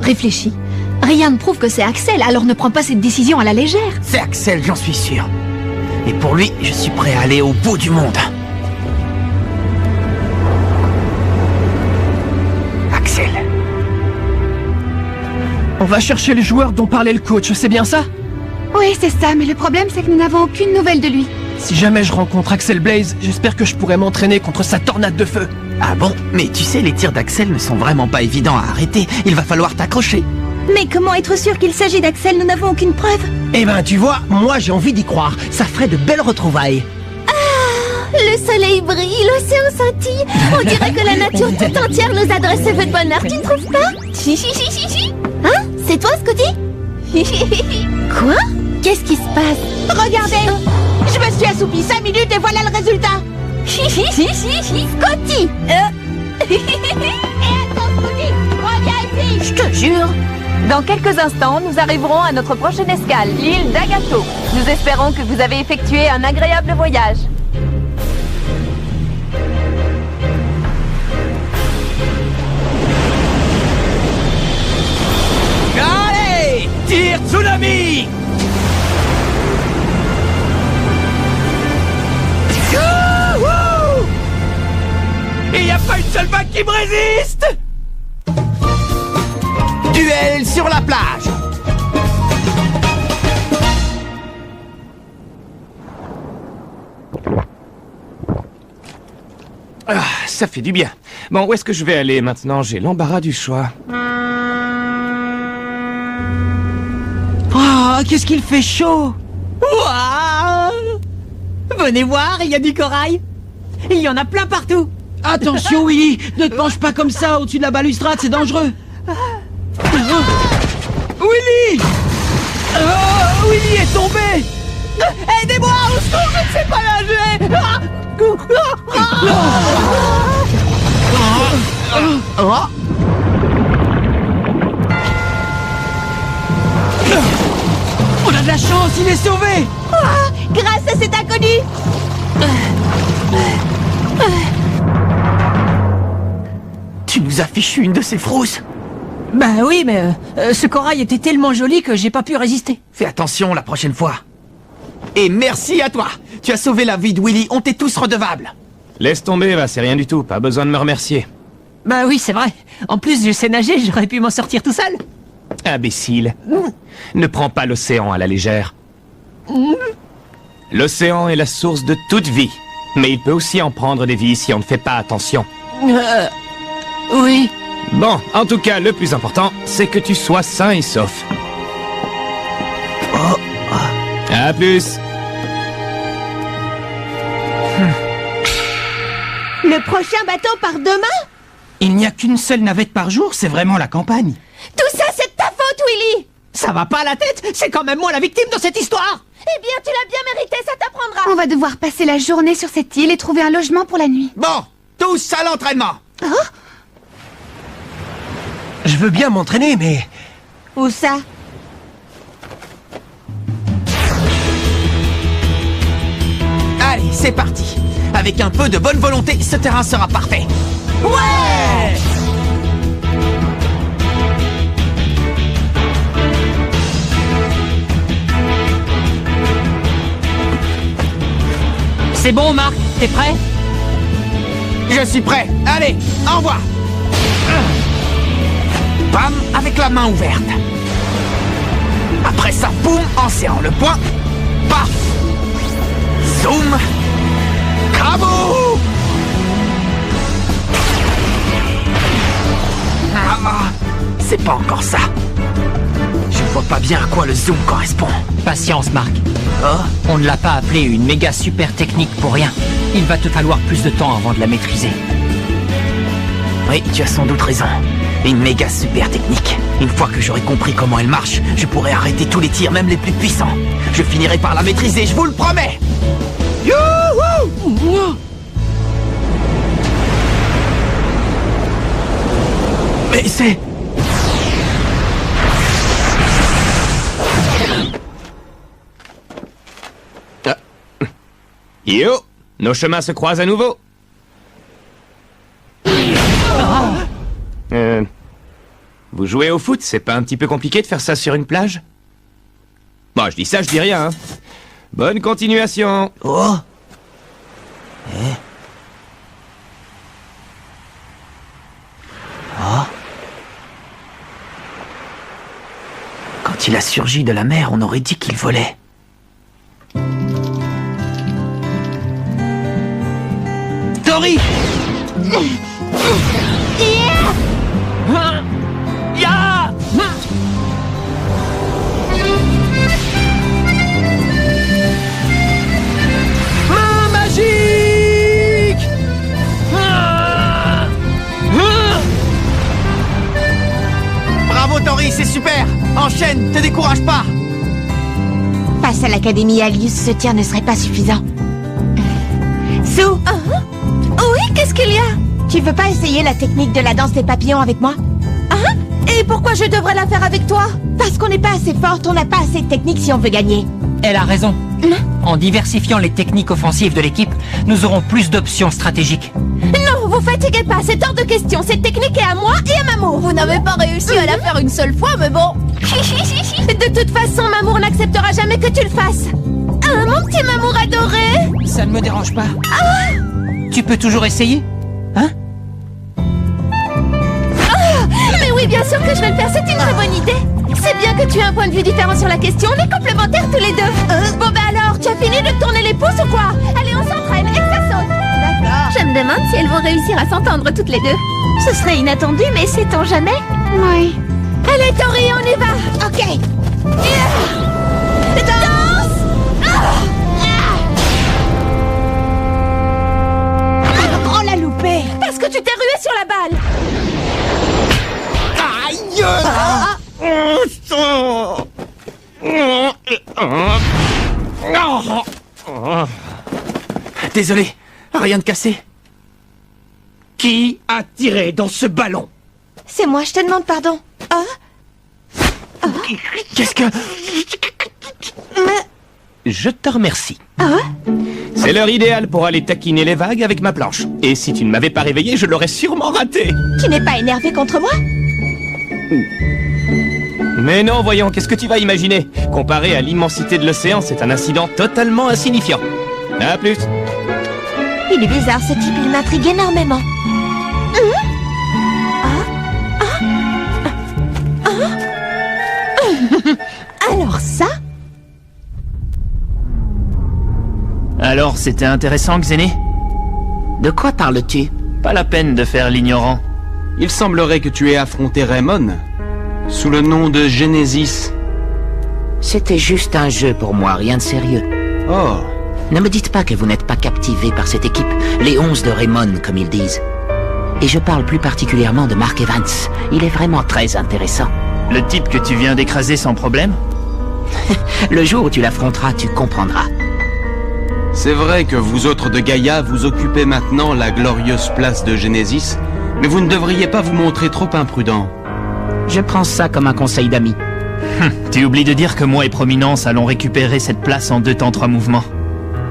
Réfléchis. Rien ne prouve que c'est Axel, alors ne prends pas cette décision à la légère. C'est Axel, j'en suis sûr. Et pour lui, je suis prêt à aller au bout du monde. Axel. On va chercher le joueur dont parlait le coach, c'est bien ça? Oui, c'est ça, mais le problème c'est que nous n'avons aucune nouvelle de lui. Si jamais je rencontre Axel Blaze, j'espère que je pourrai m'entraîner contre sa tornade de feu. Ah bon? Mais tu sais, les tirs d'Axel ne sont vraiment pas évidents à arrêter. Il va falloir t'accrocher. Mais comment être sûr qu'il s'agit d'Axel? Nous n'avons aucune preuve. Eh ben, tu vois, moi j'ai envie d'y croire. Ça ferait de belles retrouvailles. Le soleil brille, l'océan scintille. On dirait que la nature tout entière nous adresse ses vœux de bonheur, tu ne trouves pas? Hein? C'est toi, Scotty? Quoi? Qu'est-ce qui se passe? Regardez! Je me suis assoupie 5 minutes et voilà le résultat! Scotty! Et attends, Scotty! Reviens ici! Je te jure! Dans quelques instants, nous arriverons à notre prochaine escale, l'île d'Agato. Nous espérons que vous avez effectué un agréable voyage. Allez! Tire tsunami! Youhou! Et y a pas une seule vague qui me résiste! Duel sur la plage! Ah, ça fait du bien. Bon, où est-ce que je vais aller maintenant? J'ai l'embarras du choix. Oh, qu'est-ce qu'il fait chaud! Waouh! Venez voir, il y a du corail. Il y en a plein partout. Attention, Willy! Ne te penche pas comme ça au-dessus de la balustrade, c'est dangereux! Willy! Willy est tombé! Aidez-moi, au secours, je ne sais pas nager. On a de la chance, il est sauvé! Grâce à cet inconnu! Tu nous as fichu une de ces frousses! Bah oui, mais ce corail était tellement joli que j'ai pas pu résister. Fais attention la prochaine fois. Et merci à toi. Tu as sauvé la vie de Willy. On t'est tous redevables. Laisse tomber, va, c'est rien du tout. Pas besoin de me remercier. Bah oui, c'est vrai. En plus, je sais nager, j'aurais pu m'en sortir tout seul. Imbécile. Ne prends pas l'océan à la légère. L'océan est la source de toute vie. Mais il peut aussi en prendre des vies si on ne fait pas attention. Oui. Bon, en tout cas, le plus important, c'est que tu sois sain et sauf. À plus. Le prochain bateau part demain? Il n'y a qu'une seule navette par jour, c'est vraiment la campagne. Tout ça, c'est de ta faute, Willy! Ça va pas à la tête? C'est quand même moi la victime de cette histoire. Eh bien, tu l'as bien mérité, ça t'apprendra! On va devoir passer la journée sur cette île et trouver un logement pour la nuit. Bon, tous à l'entraînement. Je veux bien m'entraîner, mais... Où ça? Allez, c'est parti. Avec un peu de bonne volonté, ce terrain sera parfait. Ouais! C'est bon, Marc, t'es prêt? Je suis prêt. Allez, au revoir. Bam, avec la main ouverte. Après ça, boum, en serrant le poing. Paf. Zoom. Kaboom. Ah, c'est pas encore ça. Je vois pas bien à quoi le zoom correspond. Patience, Marc. Oh, On ne l'a pas appelée une méga super technique pour rien. Il va te falloir plus de temps avant de la maîtriser. oui, tu as sans doute raison. Une méga super technique. Une fois que j'aurai compris comment elle marche, je pourrai arrêter tous les tirs, même les plus puissants. Je finirai par la maîtriser, je vous le promets. Youhou! Mais c'est... Yo! Nos chemins se croisent à nouveau. Vous jouez au foot, c'est pas un petit peu compliqué de faire ça sur une plage? Bon, je dis ça, je dis rien, hein. Bonne continuation. Oh. Oh. Quand il a surgi de la mer, on aurait dit qu'il volait. Tori! Ya! Main magique! Bravo Tori, c'est super! Enchaîne, te décourage pas! Face à l'Académie Alius, ce tir ne serait pas suffisant. Sue, Oui, qu'est-ce qu'il y a? tu veux pas essayer la technique de la danse des papillons avec moi? Et pourquoi je devrais la faire avec toi? Parce qu'on n'est pas assez forte, on n'a pas assez de technique si on veut gagner. Elle a raison. En diversifiant les techniques offensives de l'équipe, nous aurons plus d'options stratégiques. Non, vous fatiguez pas, c'est hors de question. Cette technique est à moi et à Mamour. Vous n'avez pas réussi à la faire une seule fois, mais bon. De toute façon, Mamour n'acceptera jamais que tu le fasses. Ah, mon petit Mamour adoré. Ça ne me dérange pas. Tu peux toujours essayer? Hein? Mais oui, bien sûr que je vais le faire, c'est une très bonne idée. C'est bien que tu aies un point de vue différent sur la question, on est complémentaires tous les deux. Bon bah alors, tu as fini de tourner les pouces ou quoi? Allez, on s'entraîne et que ça saute. D'accord. Je me demande si elles vont réussir à s'entendre toutes les deux. Ce serait inattendu, mais sait-on jamais? Oui. Allez, Tori, on y va. Ok. Danse. Oh, la loupée! Parce que tu t'es rué sur la balle. Désolé, rien de cassé. Qui a tiré dans ce ballon? C'est moi, je te demande pardon. Qu'est-ce que... Je te remercie. C'est l'heure idéale pour aller taquiner les vagues avec ma planche. Et si tu ne m'avais pas réveillé, je l'aurais sûrement raté. Tu n'es pas énervé contre moi? Mais non, voyons, qu'est-ce que tu vas imaginer? Comparé à l'immensité de l'océan, c'est un incident totalement insignifiant. À plus. Il est bizarre, ce type, il m'intrigue énormément. Alors ça? Alors, c'était intéressant, Xéné? De quoi parles-tu? Pas la peine de faire l'ignorant. Il semblerait que tu aies affronté Raymond sous le nom de Genesis. C'était juste un jeu pour moi, rien de sérieux. Oh, Ne me dites pas que vous n'êtes pas captivé par cette équipe, les 11 de Raymond, comme ils disent. Et je parle plus particulièrement de Mark Evans. Il est vraiment très intéressant. Le type que tu viens d'écraser sans problème? Le jour où tu l'affronteras, tu comprendras. c'est vrai que vous autres de Gaïa, vous occupez maintenant la glorieuse place de Genesis, mais vous ne devriez pas vous montrer trop imprudent. Je prends ça comme un conseil d'ami. Tu oublies de dire que moi et Prominence allons récupérer cette place en 2 temps 3 mouvements.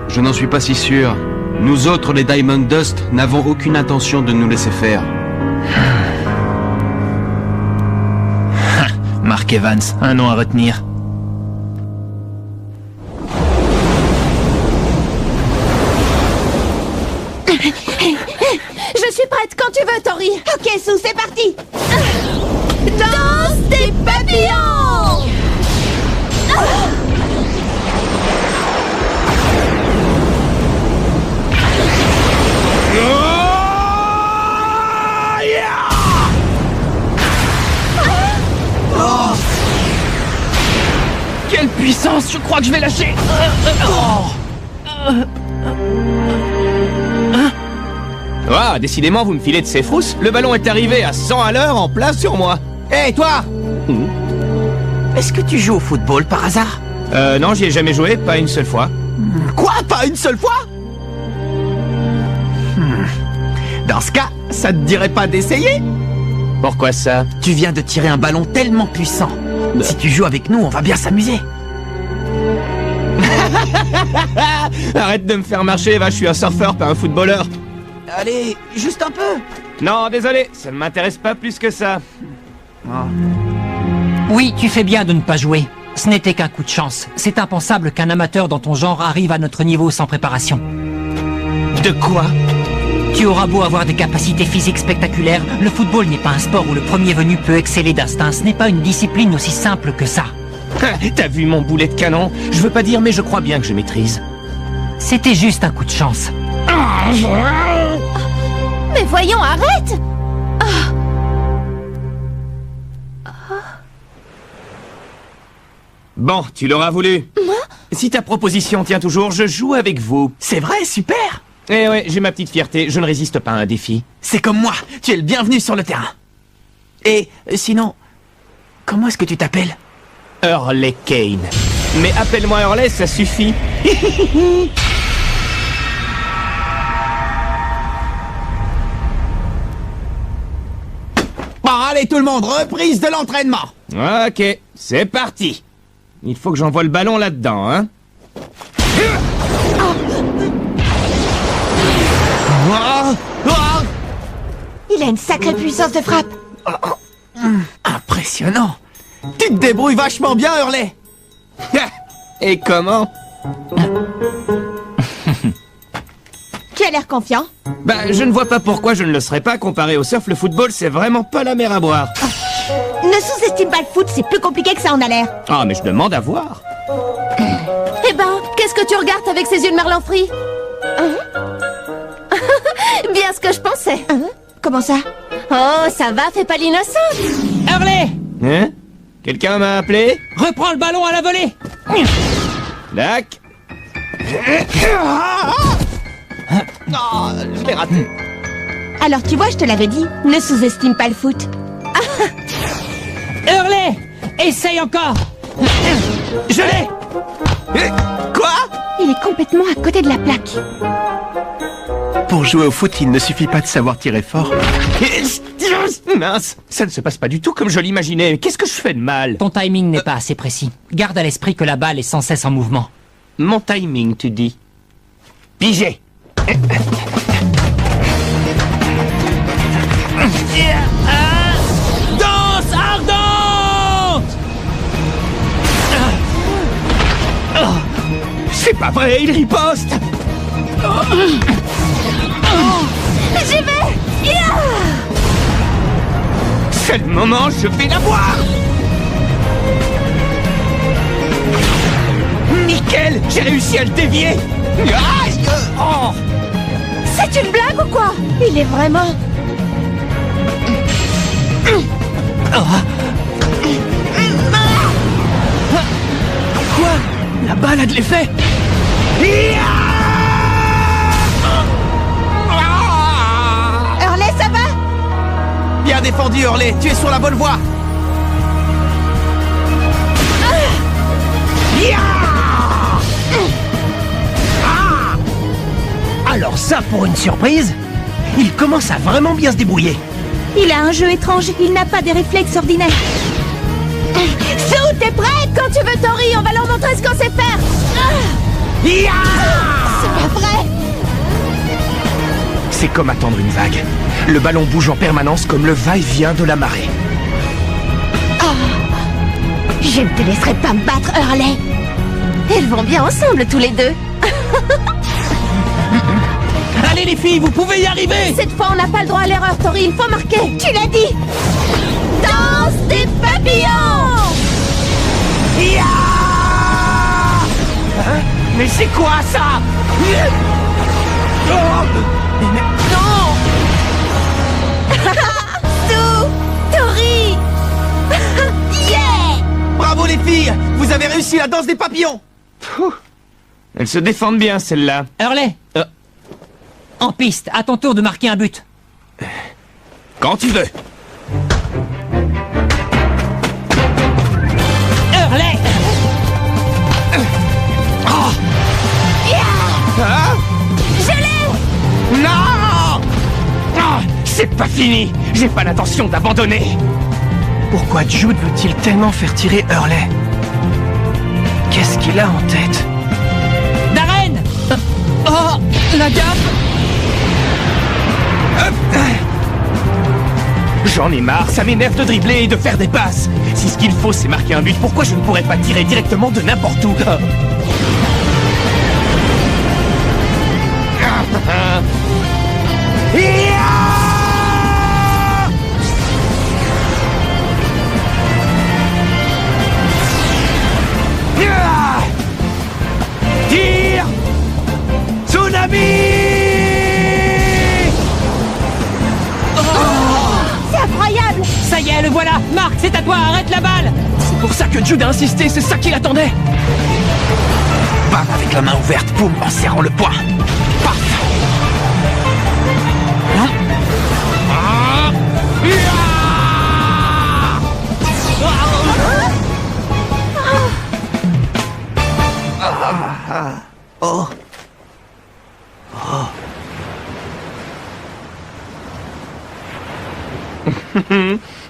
Je n'en suis pas si sûr. Nous autres, les Diamond Dust, n'avons aucune intention de nous laisser faire. Mark Evans, un nom à retenir. Je suis prête quand tu veux, Tori. Ok, Sue, c'est parti! Danse des papillons. Quelle puissance! Je crois que je vais lâcher. Ah, décidément, vous me filez de ces frousses. Le ballon est arrivé à 100 à l'heure en plein sur moi. Hé, toi! Est-ce que tu joues au football par hasard? Non, j'y ai jamais joué, pas une seule fois. Quoi? Pas une seule fois? Dans ce cas, ça te dirait pas d'essayer? Pourquoi ça? Tu viens de tirer un ballon tellement puissant. Si tu joues avec nous, on va bien s'amuser. Arrête de me faire marcher, va, je suis un surfeur, pas un footballeur. Allez, juste un peu. Non, désolé, ça ne m'intéresse pas plus que ça. Oui, tu fais bien de ne pas jouer. Ce n'était qu'un coup de chance. C'est impensable qu'un amateur dans ton genre arrive à notre niveau sans préparation. De quoi? Tu auras beau avoir des capacités physiques spectaculaires, le football n'est pas un sport où le premier venu peut exceller d'instinct. Ce n'est pas une discipline aussi simple que ça. T'as vu mon boulet de canon? Je veux pas dire, mais je crois bien que je maîtrise. C'était juste un coup de chance. Mais voyons, arrête! Bon, tu l'auras voulu. Moi? Si ta proposition tient toujours, je joue avec vous. C'est vrai, super. Eh ouais, j'ai ma petite fierté, je ne résiste pas à un défi. C'est comme moi, tu es le bienvenu sur le terrain. Et sinon, comment est-ce que tu t'appelles? Hurley Kane. Mais appelle-moi Hurley, ça suffit. Bon, allez tout le monde, reprise de l'entraînement. Ok, c'est parti. Il faut que j'envoie le ballon là-dedans, hein. Il a une sacrée puissance de frappe. Impressionnant. Tu te débrouilles vachement bien, Hurley. Et comment? Tu as l'air confiant. Bah, je ne vois pas pourquoi je ne le serais pas. Comparé au surf, le football, c'est vraiment pas la mer à boire. Ne sous-estime pas le foot, c'est plus compliqué que ça en a l'air. Ah, mais je demande à voir. Eh ben, qu'est-ce que tu regardes avec ces yeux de merlan frit? Bien ce que je pensais. Comment ça? Oh, ça va, fais pas l'innocente. Hurley! Hein? Quelqu'un m'a appelé? Reprends le ballon à la volée! Dac. Je l'ai raté. Alors tu vois, je te l'avais dit, ne sous-estime pas le foot. Hurley! Essaye encore! Je l'ai! Quoi? Il est complètement à côté de la plaque. Pour jouer au foot, il ne suffit pas de savoir tirer fort. Mince, ça ne se passe pas du tout comme je l'imaginais. Qu'est-ce que je fais de mal? Ton timing n'est pas assez précis. Garde à l'esprit que la balle est sans cesse en mouvement. Mon timing, tu dis? Pigé. Danse ardente! C'est pas vrai, il riposte. J'y vais! C'est le moment, je vais la voir. Nickel, j'ai réussi à le dévier. Aïe! Oh. C'est une blague ou quoi? Il est vraiment... Quoi? La balle a de l'effet. Hurley, ça va? Bien défendu, Hurley. Tu es sur la bonne voie. Alors ça, pour une surprise, il commence à vraiment bien se débrouiller. Il a un jeu étrange, il n'a pas des réflexes ordinaires. Sue, t'es prête? Quand tu veux, Tori, on va leur montrer ce qu'on sait faire. C'est pas vrai. C'est comme attendre une vague. Le ballon bouge en permanence comme le va-et-vient de la marée. Je ne te laisserai pas me battre, Hurley. Ils vont bien ensemble, tous les deux. Allez les filles, vous pouvez y arriver! Cette fois, on n'a pas le droit à l'erreur, Tori, il faut marquer. Tu l'as dit. Danse des papillons! Hein? Mais c'est quoi ça? Sue! Tori! Yeah! Bravo les filles. Vous avez réussi la danse des papillons. Elles se défendent bien, celles-là. Hurley! En piste, à ton tour de marquer un but. Quand tu veux. Hurley! Je l'ai! Non! Ah, c'est pas fini. J'ai pas l'intention d'abandonner. Pourquoi Jude veut-il tellement faire tirer Hurley? Qu'est-ce qu'il a en tête? Darren! Oh! La gaffe! J'en ai marre, ça m'énerve de dribbler et de faire des passes. Si ce qu'il faut, c'est marquer un but, pourquoi je ne pourrais pas tirer directement de n'importe où? Tire! Tsunami! C'est incroyable! Ça y est, le voilà! Marc, c'est à toi, arrête la balle! C'est pour ça que Jude a insisté, c'est ça qu'il attendait. Bam avec la main ouverte, boum, en serrant le poing. Paf! Hein? Oh.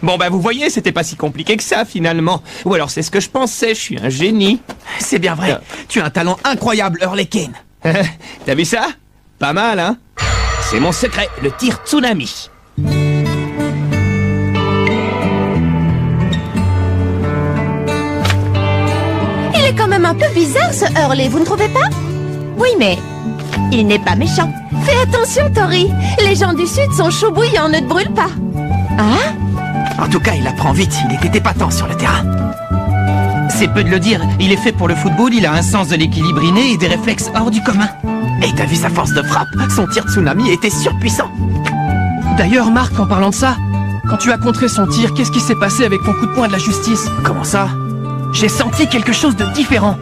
Bon bah vous voyez, c'était pas si compliqué que ça finalement. Ou alors c'est ce que je pensais, je suis un génie. C'est bien vrai, tu as un talent incroyable, Hurley Kane. T'as vu ça? Pas mal, hein? C'est mon secret, le tir tsunami. Il est quand même un peu bizarre ce Hurley, vous ne trouvez pas? Oui, mais il n'est pas méchant. Fais attention, Tori. Les gens du Sud sont chauds bouillants, ne te brûle pas. Hein? En tout cas, il apprend vite, il était épatant sur le terrain. C'est peu de le dire, il est fait pour le football, il a un sens de l'équilibre inné et des réflexes hors du commun. Et t'as vu sa force de frappe? Son tir tsunami était surpuissant. D'ailleurs, Marc, en parlant de ça, quand tu as contré son tir, qu'est-ce qui s'est passé avec ton coup de poing de la justice? Comment ça? J'ai senti quelque chose de différent.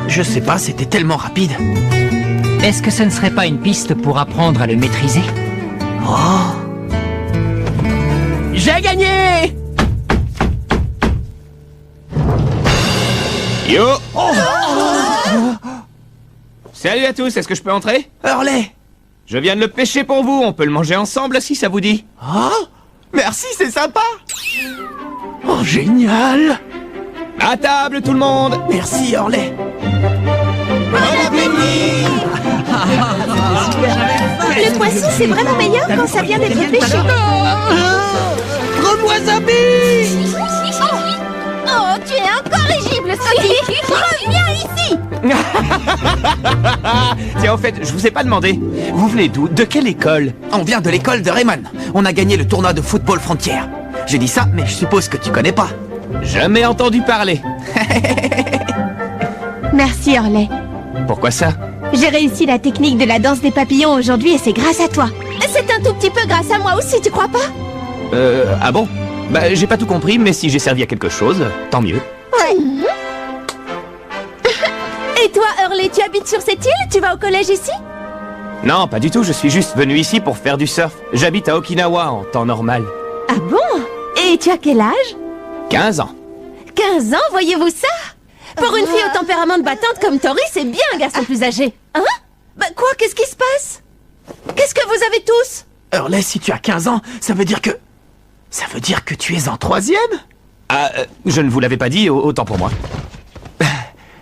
Je sais pas, c'était tellement rapide. Est-ce que ce ne serait pas une piste pour apprendre à le maîtriser? Oh! J'ai gagné! Yo! Oh. Salut à tous, est-ce que je peux entrer? Hurley! Je viens de le pêcher pour vous, on peut le manger ensemble si ça vous dit. Oh! Merci, c'est sympa! Oh, génial! À table tout le monde! Merci, Hurley! Le poisson, c'est vraiment meilleur quand ça vient d'être pêché. Oh, tu es incorrigible, Scotty. Reviens ici. Tiens, au fait, je vous ai pas demandé. Vous venez d'où? De quelle école? On vient de l'école de Rayman. On a gagné le tournoi de football frontière. J'ai dit ça, mais je suppose que tu connais pas. Jamais entendu parler. Merci, Hurley. Pourquoi ça? J'ai réussi la technique de la danse des papillons aujourd'hui et c'est grâce à toi. C'est un tout petit peu grâce à moi aussi, tu crois pas? Ah bon? Bah, j'ai pas tout compris, mais si j'ai servi à quelque chose, tant mieux. Ouais. Et toi, Hurley, tu habites sur cette île? Tu vas au collège ici? Non, pas du tout, je suis juste venu ici pour faire du surf. J'habite à Okinawa en temps normal. Ah bon? Et tu as quel âge? 15 ans. 15 ans, voyez-vous ça? Pour une fille au tempérament de battante comme Tori, c'est bien un garçon plus âgé. Hein? Bah quoi, qu'est-ce qui se passe? Qu'est-ce que vous avez tous? Hurley, si tu as 15 ans, ça veut dire que... Ça veut dire que tu es en 3e? Ah, je ne vous l'avais pas dit, autant pour moi.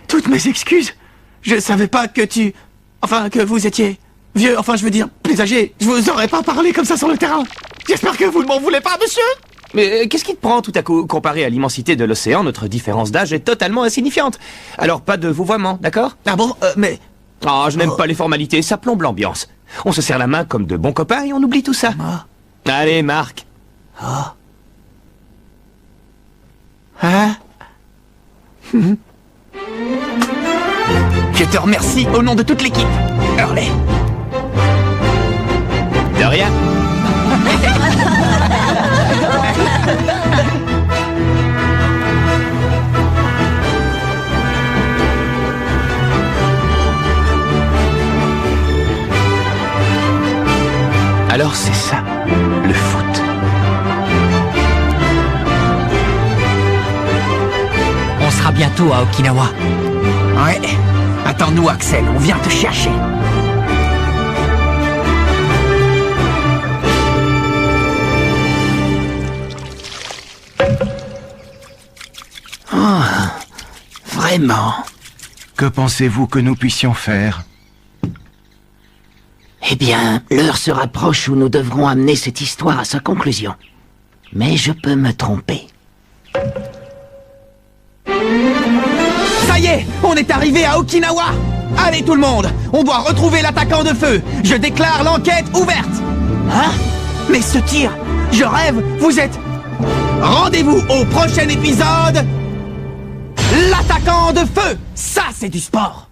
Toutes mes excuses. Je savais pas que tu... Enfin, que vous étiez vieux, enfin je veux dire, plus âgé. Je vous aurais pas parlé comme ça sur le terrain. J'espère que vous ne m'en voulez pas, monsieur. Mais qu'est-ce qui te prend tout à coup? Comparé à l'immensité de l'océan, notre différence d'âge est totalement insignifiante. Alors pas de vouvoiement, d'accord? Ah bon, mais... Ah, je n'aime pas les formalités, ça plombe l'ambiance. On se serre la main comme de bons copains et on oublie tout ça. Allez, Marc. Ah. Hein? Je te remercie au nom de toute l'équipe, Hurley. De rien. Alors c'est ça, le foot. On sera bientôt à Okinawa. Ouais. Attends-nous, Axel, on vient te chercher. Oh, vraiment. Que pensez-vous que nous puissions faire? Eh bien, l'heure se rapproche où nous devrons amener cette histoire à sa conclusion. Mais je peux me tromper. Ça y est, on est arrivé à Okinawa. Allez tout le monde, on doit retrouver l'attaquant de feu. Je déclare l'enquête ouverte. Hein? Mais ce tir, je rêve, vous êtes... Rendez-vous au prochain épisode. L'attaquant de feu, ça c'est du sport.